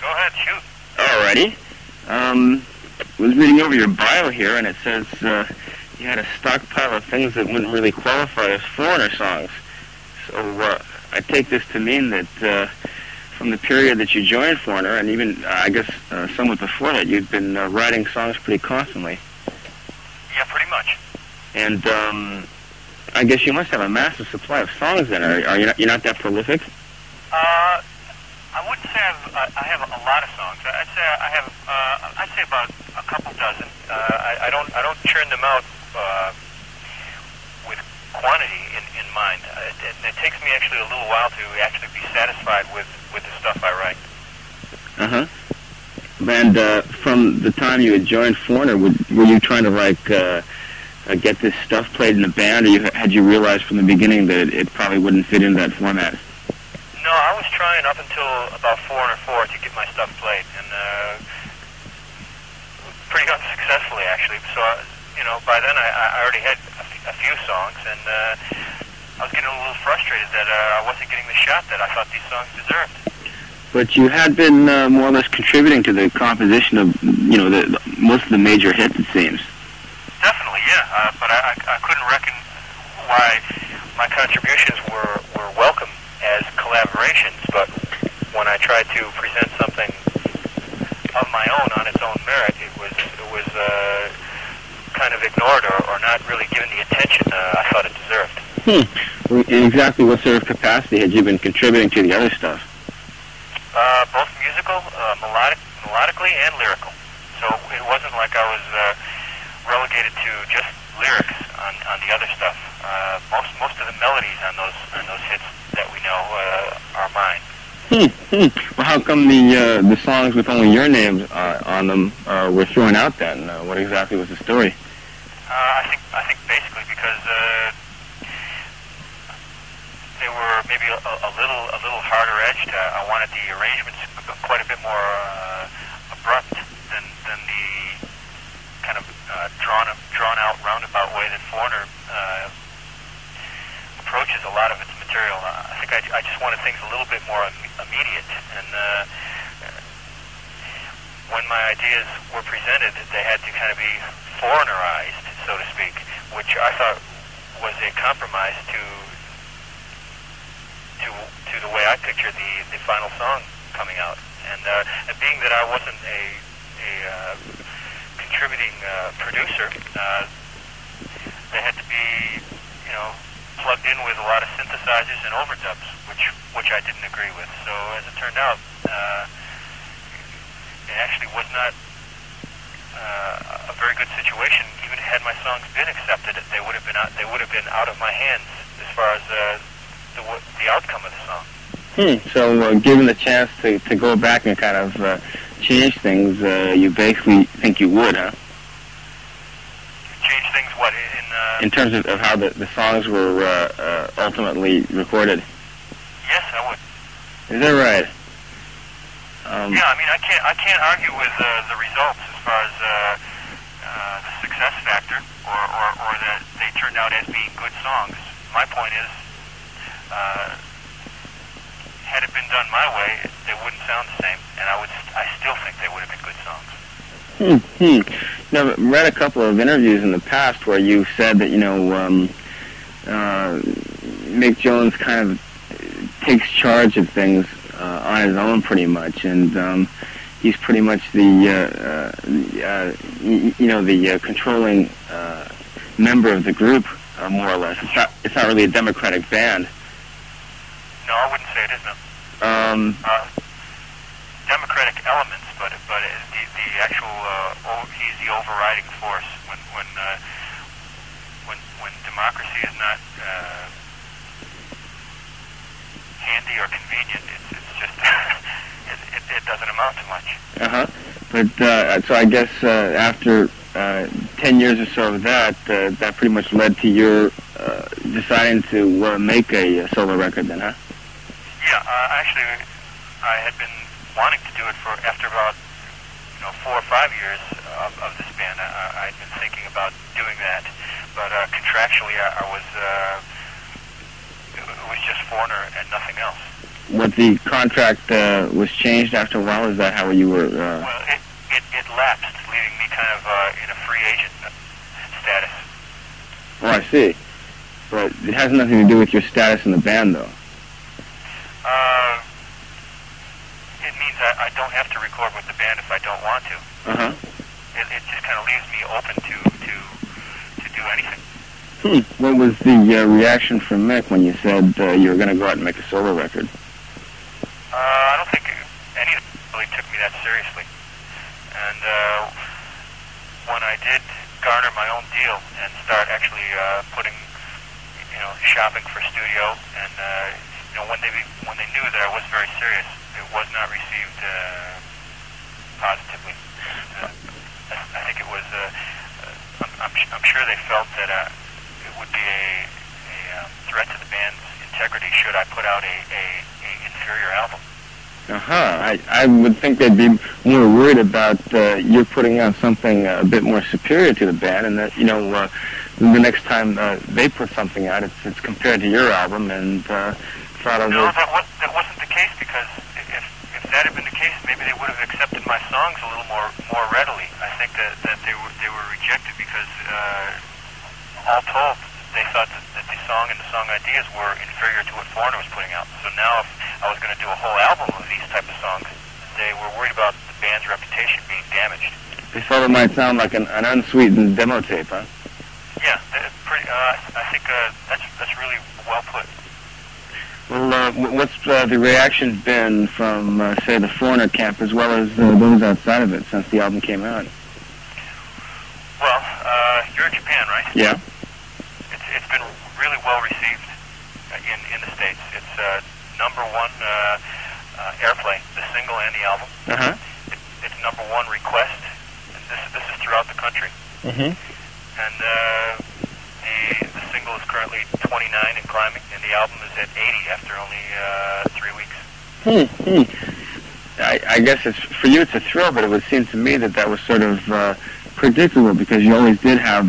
Go ahead, shoot. Alrighty. Was reading over your bio here, and it says you had a stockpile of things that wouldn't really qualify as foreigner songs. So I take this to mean that from the period that you joined Foreigner, and even I guess somewhat before that, you'd been writing songs pretty constantly. Yeah, pretty much. And I guess you must have a massive supply of songs then. Are you not, you're not that prolific? I wouldn't say I have a lot of songs. I'd say I have I'd say about a couple dozen. I don't churn them out with quantity in mind. It takes me actually a little while to actually be satisfied with the stuff I write. Uh-huh. And from the time you had joined Foreigner, were you trying to get this stuff played in the band, or had you realized from the beginning that it probably wouldn't fit in that format? No, I was trying up until about Foreigner 4 to get my stuff played, and pretty unsuccessfully actually. So by then I already had a few songs, and I was getting a little frustrated that I wasn't getting the shot that I thought these songs deserved. But you had been more or less contributing to the composition of most of the major hits, it seems. Definitely, yeah. But I couldn't reckon why my contributions were welcome as collaborations. But when I tried to present something of my own on its own merit, it was kind of ignored or not really given the attention I thought it deserved. In exactly what sort of capacity had you been contributing to the other stuff? Both musical, melodically, and lyrical. So it wasn't like I was relegated to just lyrics on the other stuff. Most of the melodies on those hits that we know are mine. Well, how come the songs with only your name on them were thrown out then? What exactly was the story? I think basically because they were maybe a little harder edged. I wanted the arrangements quite a bit more abrupt than the kind of drawn out roundabout way that Foreigner approaches a lot of its material. I think I just wanted things a little bit more immediate, and when my ideas were presented, they had to kind of be foreignerized, so to speak, which I thought was a compromise to the way I pictured the final song coming out. And being that I wasn't a contributing producer, they had to be, plugged in with a lot of synthesizers and overdubs, which I didn't agree with. So as it turned out, it actually was not a very good situation. Even had my songs been accepted, they would have been out of my hands as far as the outcome of the song. So given the chance to go back and kind of change things, you basically think you would, huh? Change things what? In terms of how the songs were ultimately recorded? Yes, I would. Is that right? Yeah, I mean, I can't argue with the results as far as the success factor or that they turned out as being good songs. My point is, had it been done my way, they wouldn't sound the same, and I still think they would have been good songs. Now, I've read a couple of interviews in the past where you said that Mick Jones kind of takes charge of things on his own, pretty much, and he's pretty much the controlling member of the group, more or less. It's not really a democratic band. No, I wouldn't say it is, no. Democratic elements, but the actual he's the overriding force. When democracy is not handy or convenient, it's just it doesn't amount to much. But so I guess after 10 years or so of that, that pretty much led to your deciding to make a solo record, then, huh? Yeah, actually, I had been wanting to do it after about 4 or 5 years of this band. I'd been thinking about doing that, but contractually, it was just Foreigner and nothing else. what the contract was changed after a while? Is that how you were? Well, it lapsed, leaving me kind of in a free agent status. Oh, I see. But it has nothing to do with your status in the band, though. It means I don't have to record with the band if I don't want to. Uh-huh. It just kind of leaves me open to do anything. What was the reaction from Mick when you said you were going to go out and make a solo record? I don't think any of them really took me that seriously. And when I did garner my own deal and start actually putting, shopping for studio, and when they knew that I was very serious, it was not received positively. I think it was. I'm sure they felt that it would be a threat to the band's integrity should I put out a inferior album. I would think they'd be more worried about you putting out something a bit more superior to the band, and that the next time they put something out, it's compared to your album, and thought of no, that wasn't the case, because if that had been the case, maybe they would have accepted my songs a little more readily. I think that they were rejected because all told, they thought that the song and the song ideas were inferior to what Foreigner was putting out. So now if I was going to do a whole album of these type of songs, they were worried about the band's reputation being damaged. They thought it might sound like an unsweetened demo tape, huh? Yeah, I think that's really well put. Well, what's the reaction been from, say, the Foreigner camp as well as those outside of it since the album came out? Well, you're in Japan, right? Yeah. It's been really well received in the States. It's number one airplay, the single and the album. Uh-huh. It's number one request. And this is throughout the country. Mm-hmm. And the single is currently 29 and climbing, and the album is at 80 after only 3 weeks. I guess for you it's a thrill, but it would seem to me that was sort of predictable, because you always did have,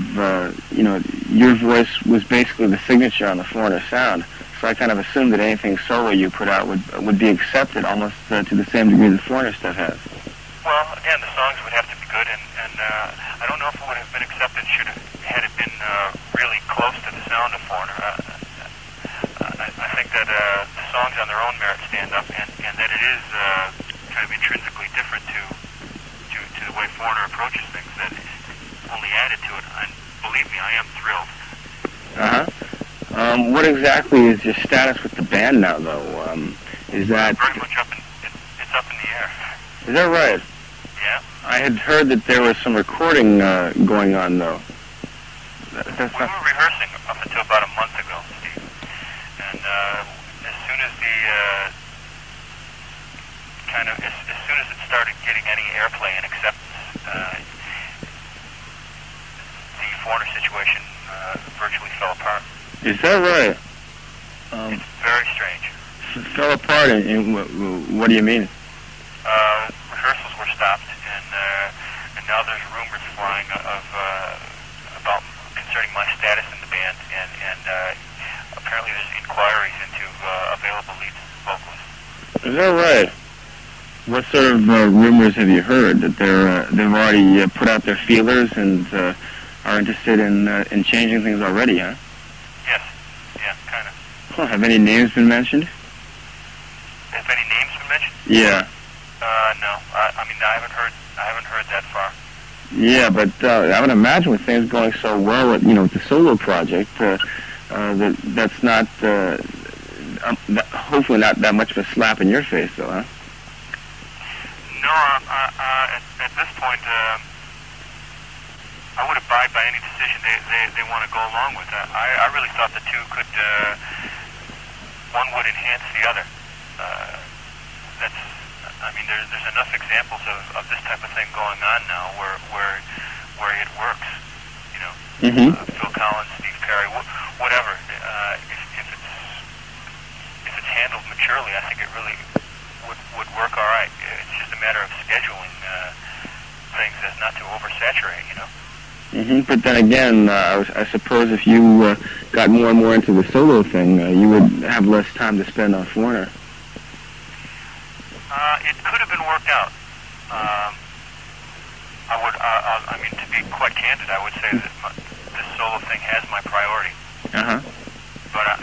your voice was basically the signature on the Foreigner sound. So I kind of assumed that anything solo you put out would be accepted almost to the same degree the Foreigner stuff has. Well, again, the songs would have to be good, and I don't know if it would have been accepted had it been really close to the sound of Foreigner. I think that the songs on their own merit stand up, and that it is kind of intrinsically different to the way Foreigner approaches things, that only added to it. And believe me, I am thrilled. What exactly is your status with the band now, though? Is that very much it's up in the air. Is that right? Yeah. I had heard that there was some recording going on, though. We were rehearsing up until about a month ago, Steve. And as soon as as soon as it started getting any airplay and acceptance, the Foreigner situation virtually fell apart. Is that right? It's very strange. Fell apart, and what do you mean? Rehearsals were stopped, and now there's rumors flying about concerning my status in the band, and apparently there's inquiries into available lead vocalists. Is that right? What sort of rumors have you heard? That they've already put out their feelers and are interested in changing things already, huh? Yes. Yeah, kind of. Huh, have any names been mentioned? Have any names been mentioned? Yeah. No. I mean, I haven't heard that far. Yeah, but I would imagine with things going so well, with the solo project, that's not hopefully not that much of a slap in your face, though, huh? No, at this point, I would abide by any decision they want to go along with. I really thought the two could, one would enhance the other. There's enough examples of this type of thing going on now where it works. Phil Collins, Steve Perry, whatever. If it's handled maturely, I think it really would work all right. It's just a matter of scheduling things as not to oversaturate. But then again, I suppose if you got more and more into the solo thing, you would have less time to spend on Foreigner. been worked out. I mean, to be quite candid, I would say that this solo thing has my priority. Uh-huh. But I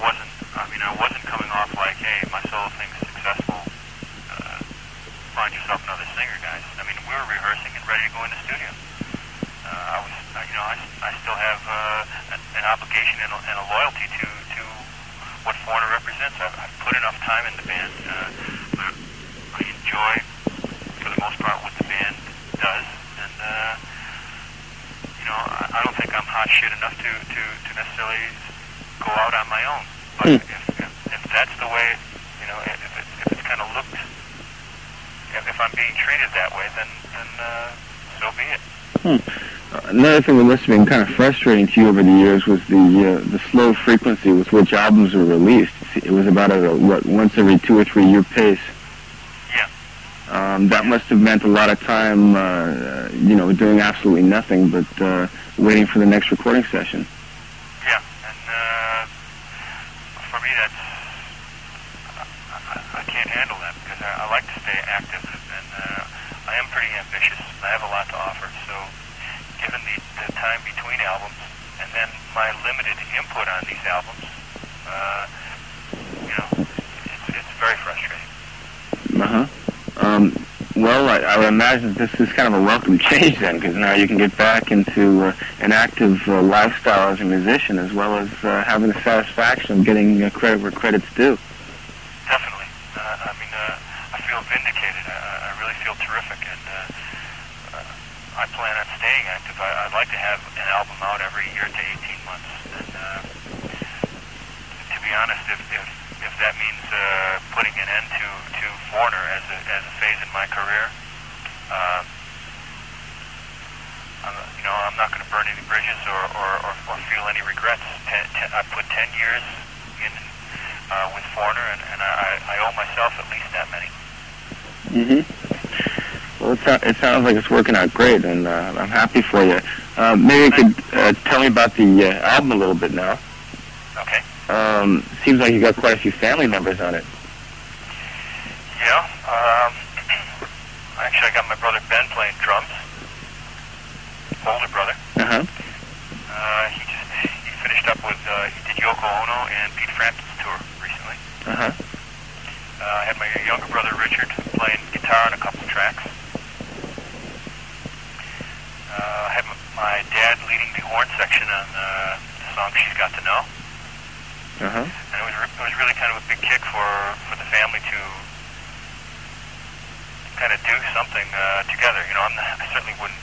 wasn't. I mean, I wasn't coming off like, hey, my solo thing's successful. Find yourself another singer, guys. I mean, we were rehearsing and ready to go in the studio. I still have an obligation and a loyalty to what Foreigner represents. I've put enough time in the band. I enjoy, for the most part, what the band does, and I don't think I'm hot shit enough to necessarily go out on my own. But if that's the way, if it's kind of looked, if I'm being treated that way, then so be it. Another thing that must have been kind of frustrating to you over the years was the slow frequency with which albums were released. It was about once every 2 or 3 year pace. Yeah. That must have meant a lot of time, doing absolutely nothing but waiting for the next recording session. Yeah, and for me, I can't handle that because I like to stay active, and I am pretty ambitious. I have a lot to offer, so given the time between albums and then my limited input on these albums, it's very frustrating. Well, I would imagine this is kind of a welcome change then, because now you can get back into an active lifestyle as a musician, as well as having the satisfaction of getting credit where credit's due. Definitely. I feel vindicated. I really feel terrific, and I plan on staying active. I'd like to have an album out every year to 18 months. And to be honest, if that means putting an end to Foreigner as a phase in my career, I'm not going to burn any bridges or feel any regrets. I put 10 years in with Foreigner, and I owe myself at least that many. Well, it sounds like it's working out great, and I'm happy for you. Maybe you could tell me about the album a little bit now. Okay. Seems like you got quite a few family members on it. Yeah. Actually, I got my brother Ben playing drums. Older brother. He finished up with he did Yoko Ono and Pete Frampton's tour recently. I had my younger brother Richard playing guitar on a couple of tracks. I had my dad leading the horn section on the song "She's Got to Know." And it was really kind of a big kick for the family to kind of do something together. I certainly wouldn't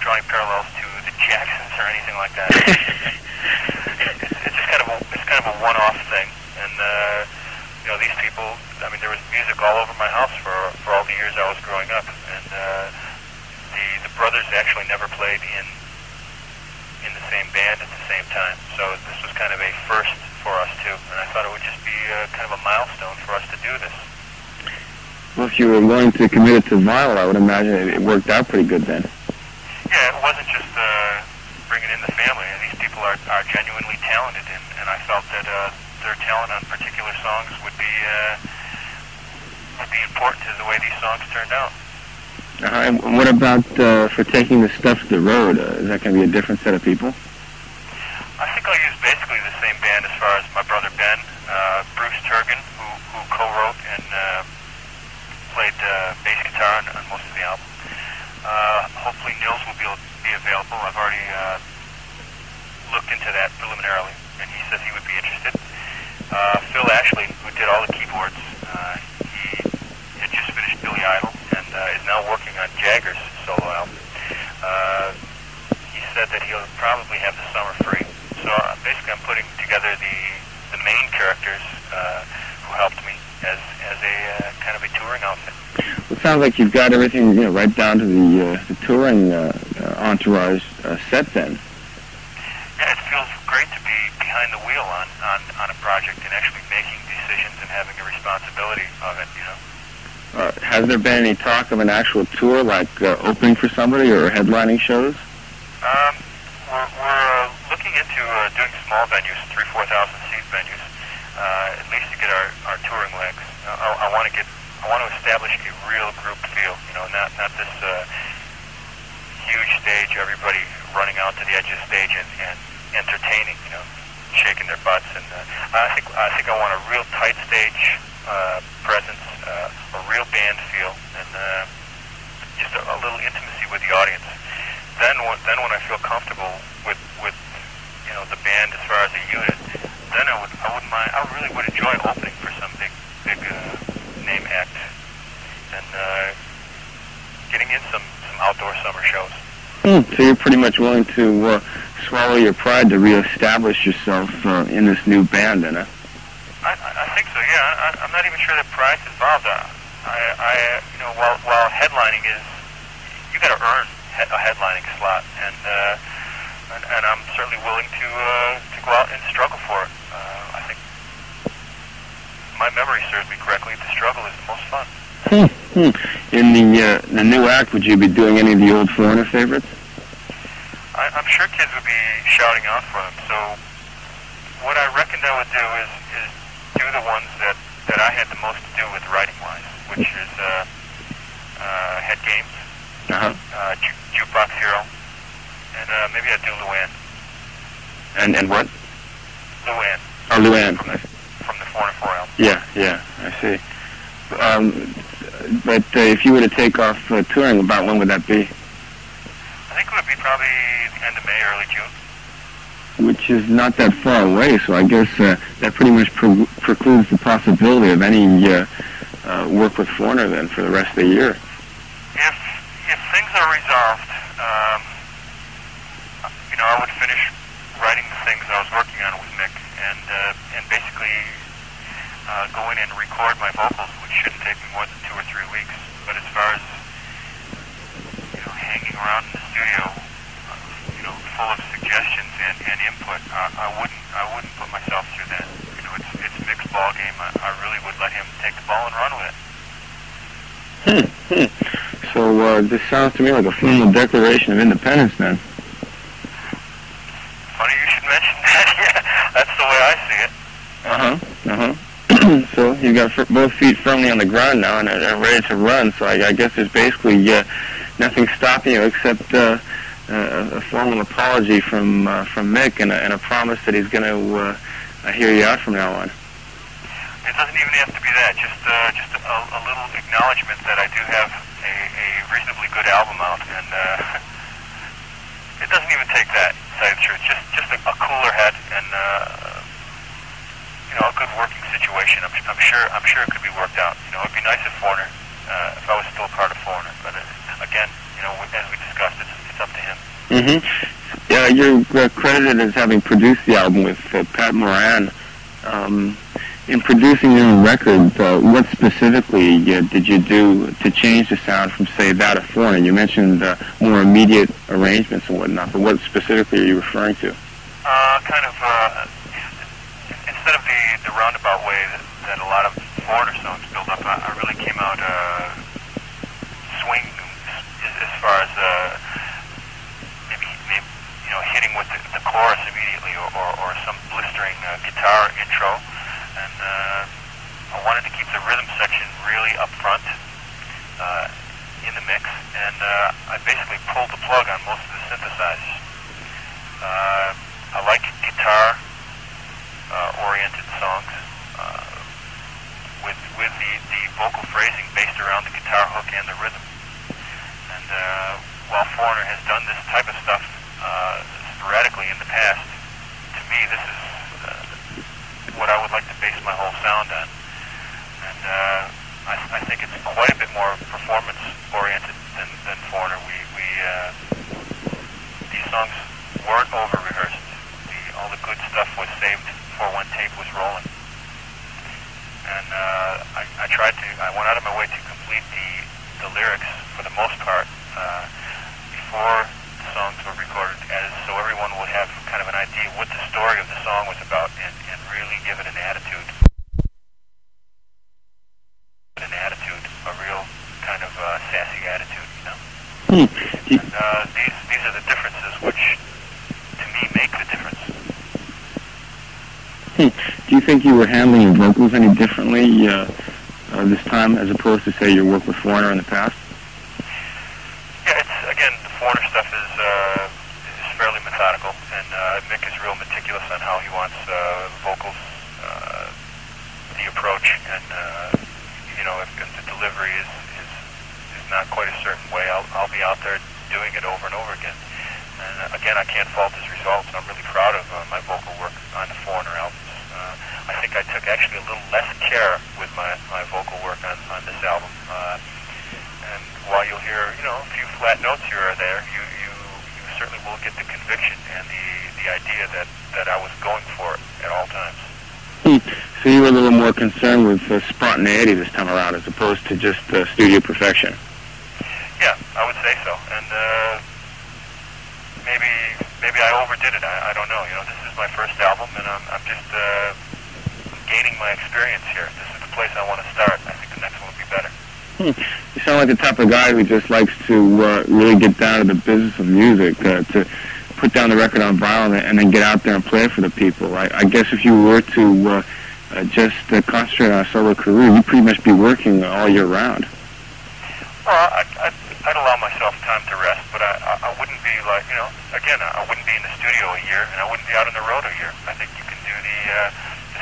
draw any parallels to the Jacksons or anything like that. It's just kind of a one-off thing, and these people. I mean, there was music all over my house for all the years I was growing up, and the brothers actually never played in the same band at the same time. So this was kind of a first for us too, and I thought it would just be kind of a milestone for us to do this. Well, if you were willing to commit it to vinyl, I would imagine it worked out pretty good then. Yeah, it wasn't just bringing in the family. These people are genuinely talented, and I felt that their talent on particular songs would be important to the way these songs turned out. And what about for taking the stuff to the road? Is that going to be a different set of people? I think I'll use basically the same band as far as my brother Ben, Bruce Turgan, who co-wrote and played bass guitar on most of the album. Hopefully Nils will be available. I've already looked into that preliminarily, and he says he would be interested. Phil Ashley, who did all the keyboards, he had just finished Billy Idol and is now working on Jagger's solo album. He said that he'll probably have the summer free. So basically I'm putting together the main characters who helped me as a kind of a touring outfit. It sounds like you've got everything, right down to the touring entourage set then. Yeah, it feels great to be behind the wheel on a project and actually making decisions and having a responsibility of it, Has there been any talk of an actual tour, like opening for somebody or headlining shows? We're looking into doing small venues, 3,000-4,000 seat venues, at least to get our touring legs. I want to want to establish a real group feel. Not this huge stage, everybody running out to the edge of the stage and entertaining, shaking their butts. And I think I want a real tight stage presence, a real band feel, and just a little intimacy with the audience. Then when I feel comfortable with the band as far as a unit, then I wouldn't mind. I really would enjoy opening for some big name act and getting in some outdoor summer shows. So you're pretty much willing to swallow your pride to reestablish yourself in this new band, then, huh? I think so. Yeah, I'm not even sure that pride's involved. While headlining is, you got to earn a headlining slot, and I'm certainly willing to go out and struggle for it. I think my memory serves me correctly. The struggle is the most fun. In the new act, would you be doing any of the old Foreigner favorites? I'm sure kids would be shouting out for them. So what I reckoned I would do is do the ones that I had the most to do with writing-wise, which is Head Games, Jukebox Hero, and maybe I'd do Luann. And what? Luann. Oh, Luann. From the Foreigner 4 album. Yeah, I see. But if you were to take off touring, about when would that be? I think it would be probably the end of May, early June. Which is not that far away, so I guess that pretty much precludes the possibility of any work with Foreigner then for the rest of the year. If things are resolved, I would finish writing the things I was working on with Mick, and basically go in and record my vocals, which shouldn't take me more than 2 or 3 weeks. But as far as hanging around in the studio, full of suggestions and input, I wouldn't put myself through that. It's Mick's ball game. I really would let him take the ball and run with it. So this sounds to me like a formal declaration of independence, then. Funny you should mention that. Yeah, that's the way I see it. So you've got both feet firmly on the ground now and are ready to run. So I guess there's basically nothing stopping you except a formal apology from Mick and a promise that he's going to hear you out from now on. It doesn't even have to be that. Just a little acknowledgement that I do have a reasonably good album out, and it doesn't even take that. To tell you the truth, just a cooler head and a good working situation. I'm sure it could be worked out. It'd be nice if Foreigner, if I was still part of Foreigner, but again, as we discussed, it's up to him. Yeah, you're credited as having produced the album with Pat Moran. In producing your record, what specifically did you do to change the sound from, say, that of Foreigner? You mentioned more immediate arrangements and whatnot, but what specifically are you referring to? Instead of the roundabout way that a lot of Foreigner songs build up, I really came out swing as far as maybe hitting with the chorus immediately or some blistering guitar intro. And I wanted to keep the rhythm section really up front in the mix, and I basically pulled the plug on most of the synthesizers. I like guitar-oriented songs with the vocal phrasing based around the guitar hook and the rhythm. And while Foreigner has done this type of stuff sporadically in the past, to me this is what I would like to base my whole sound on. And I think it's quite a bit more performance-oriented than Foreigner. These songs weren't over-rehearsed. All the good stuff was saved for when tape was rolling. And I went out of my way to complete the lyrics, for the most part, before the songs were recorded, so everyone would have kind of an idea what the story of the song was about, and really give it an attitude. A real kind of sassy attitude, And these are the differences which, to me, make the difference. Do you think you were handling your vocals any differently this time, as opposed to, say, your work with Foreigner in the past? Yeah, it's, again, the Foreigner stuff is fairly methodical, and Mick is real meticulous on how he wants vocals, the approach, and if the delivery is not quite a certain way, I'll be out there doing it over and over again. And again, I can't fault his results. I'm really proud of my vocal work on the Foreigner albums. I think I took actually a little less care with my vocal work on this album. And while you'll hear, a few flat notes here or there, you certainly will get the conviction and the idea that I was going for it at all times. So you were a little more concerned with spontaneity this time around as opposed to just studio perfection. Yeah, I would say so. And maybe I overdid it. I don't know. This is my first album, and I'm just gaining my experience here. This is the place I want to start. I think the next one will be better. You sound like the type of guy who just likes to really get down to the business of music, to put down the record on vinyl and then get out there and play it for the people. I guess if you were to just concentrate on a solo career, you'd pretty much be working all year round. Well, I'd allow myself time to rest, but I wouldn't be like, again, I wouldn't be in the studio a year, and I wouldn't be out on the road a year. I think you can do the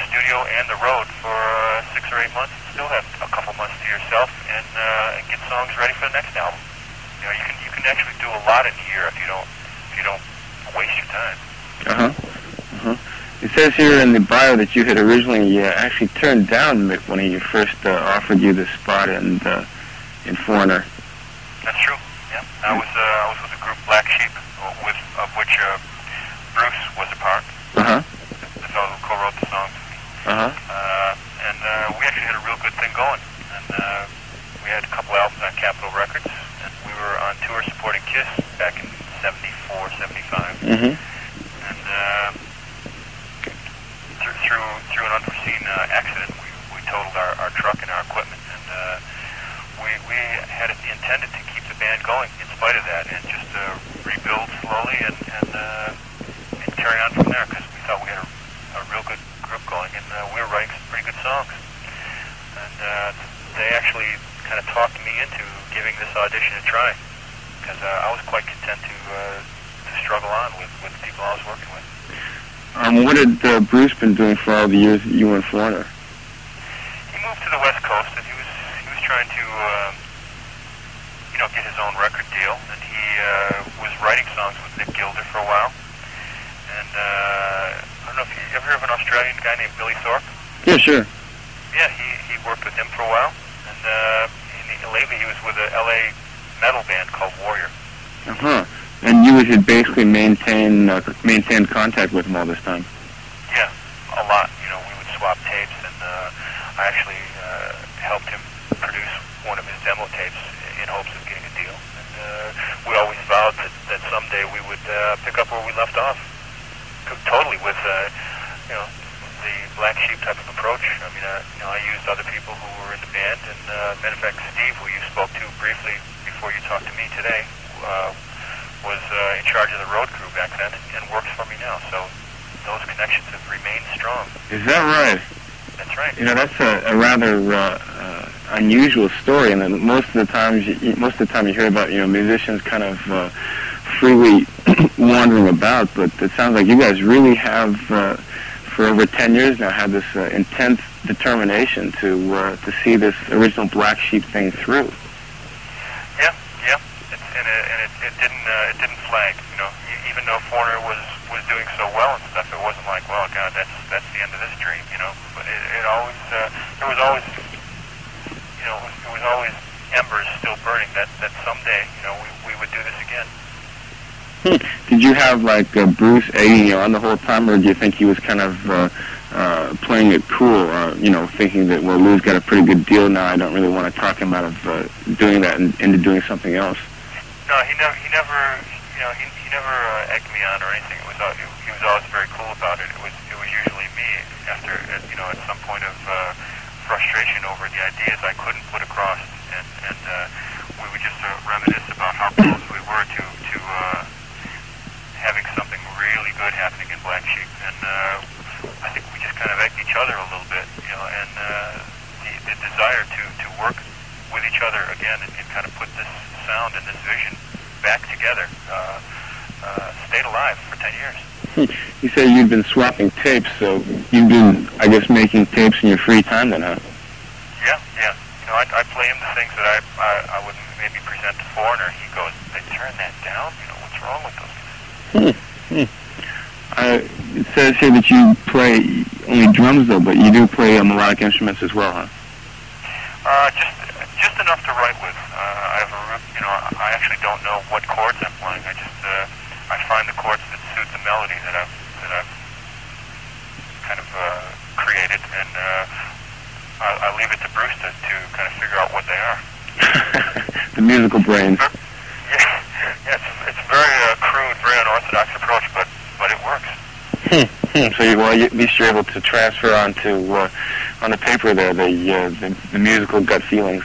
studio and the road for 6 or 8 months and still have a couple months to yourself and get songs ready for the next album. You can actually do a lot in a year if you don't waste your time. It says here in the bio that you had originally actually turned down Mick when he first offered you the spot in Foreigner. That's true. Yeah, I was with the group Black Sheep, of which Bruce was a part. The fellow who co-wrote the songs. And we actually had a real good thing going. And we had a couple albums on Capitol Records, and we were on tour supporting Kiss back in '74, '75. And through an unforeseen accident, we totaled our truck and our equipment, and we had it intended to keep the band going in spite of that, and just rebuild slowly and carry on from there, because we thought we had a real good group going, and we were writing some pretty good songs. And they actually kind of talked me into giving this audition a try, because I was quite content to struggle on with the people I was working with. What had Bruce been doing for all the years that you were in Florida? He moved to the West Coast, and he was trying to get his own record deal, and he was writing songs with Nick Gilder for a while. And I don't know if you ever heard of an Australian guy named Billy Thorpe? Yeah, sure. Yeah, he worked with him for a while, and lately he was with a LA metal band called Warrior. And you had basically maintained contact with him all this time? Yeah, a lot. We would swap tapes, and I actually helped him produce one of his demo tapes in hopes of getting a deal. And we always vowed that someday we would pick up where we left off. Totally with, the Black Sheep type of approach. I mean, I used other people who were in the band, and matter of fact, Steve, who you spoke to briefly before you talked to me today, was in charge of the road crew back then, and works for me now. So those connections have remained strong. Is that right? That's right. That's a rather unusual story, and most of the time you hear about musicians kind of freely wandering about, but it sounds like you guys really have, for over 10 years now, had this intense determination to see this original Black Sheep thing through. Yeah. It didn't flag. Even though Foreigner was doing so well and stuff, it wasn't like, well, God, that's the end of this dream. But it always there was always embers still burning that someday we would do this again. Did you have Bruce egging you on the whole time, or do you think he was kind of playing it cool, thinking that, well, Lou's got a pretty good deal now, I don't really want to talk him out of doing that and into doing something else? No, he never egged me on or anything. He was always very cool about it. It was usually me after at some point of frustration over the ideas I couldn't put across, and we would just reminisce about how close we were to having something really good happening in Black Sheep, and I think we just kind of egged each other a little bit, and the desire to work with each other again and kind of put this sound and this vision back together. Stayed alive for 10 years. You say you've been swapping tapes, so you've been, I guess, making tapes in your free time then, huh? Yeah. You know, I play him the things that I would maybe present to Foreigner. He goes, they turn that down? You know, what's wrong with those guys? It says here that you play only drums, though, but you do play melodic instruments as well, huh? Just enough to write with. I actually don't know what chords I'm playing. I find the chords that suit the melody that I've kind of created, and I leave it to Bruce to kind of figure out what they are. The musical brain. Yeah, it's a very crude, very unorthodox approach, but it works. So at least you're able to transfer onto on the paper there the musical gut feelings.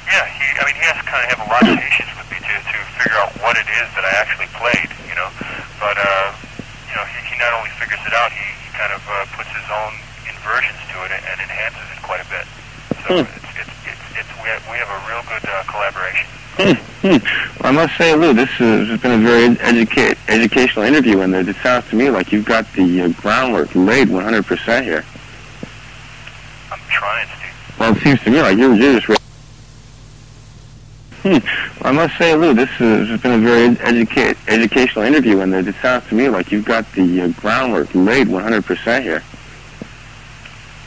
Yeah, he has to kind of have a lot of patience with me to figure out what it is that I actually played, you know. But he not only figures it out, he kind of puts his own inversions to it and enhances it quite a bit. So we have a real good collaboration. Well, I must say, Lou, this has been a very educational interview, and it sounds to me like you've got the groundwork laid 100% here. I'm trying, Steve. Well, it seems to me like you're just ready. Well, I must say, Lou, this has been a very educational interview, and it sounds to me like you've got the groundwork laid 100% here.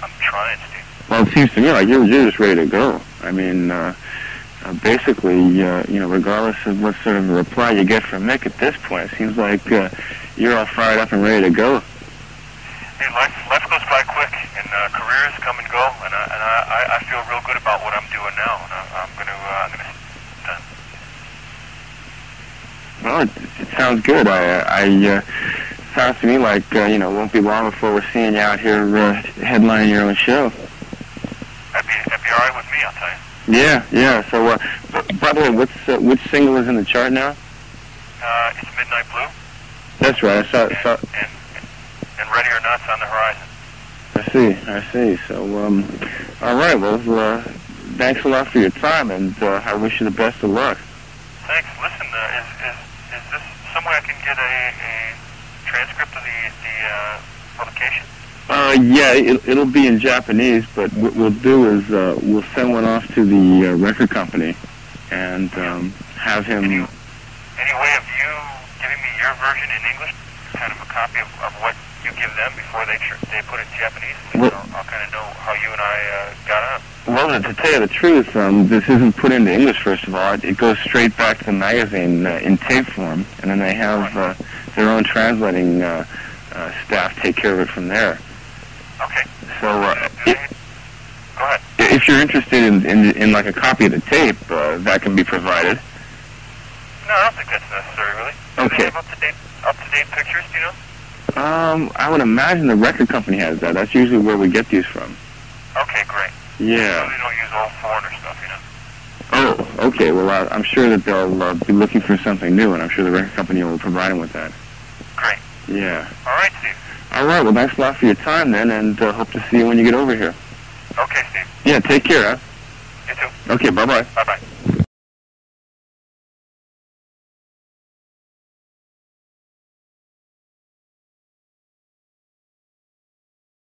I'm trying, Steve. Well, it seems to me like you're just ready to go. I mean, basically, regardless of what sort of a reply you get from Mick at this point, it seems like you're all fired up and ready to go. Hey, life goes by quick, and careers come and go, and I feel real good about what I'm doing now, and I'm gonna. Well, it sounds good. Sounds to me like it won't be long before we're seeing you out here headlining your own show. That'd be all right with me, I'll tell you. Yeah. So, by the way, which single is in the chart now? It's Midnight Blue. That's right. I saw. And Ready or Not's on the horizon. I see. So, all right. Well, thanks a lot for your time, and I wish you the best of luck. Thanks. Listen, is this some way I can get a transcript of the publication? Yeah, it'll be in Japanese, but what we'll do is we'll send one off to the record company and have him. Any way of you giving me your version in English, kind of a copy of what you give them before they put it in Japanese? I'll kind of know how you and I got on. Well, to tell you the truth, this isn't put into English, first of all. It goes straight back to the magazine in tape form, and then they have their own translating staff take care of it from there. Okay. So, go ahead. If you're interested in like a copy of the tape, that can be provided. No, I don't think that's necessary, really. Do they have up-to-date pictures, do you know? I would imagine the record company has that. That's usually where we get these from. Okay, great. Yeah. So they don't use old Foreigner stuff, you know? Oh, okay. Well, I'm sure that they'll be looking for something new, and I'm sure the record company will provide them with that. Great. Yeah. All right, Steve. All right. Well, thanks a lot for your time, then, and hope to see you when you get over here. Okay, Steve. Yeah, take care, huh? You too. Okay, bye-bye. Bye-bye.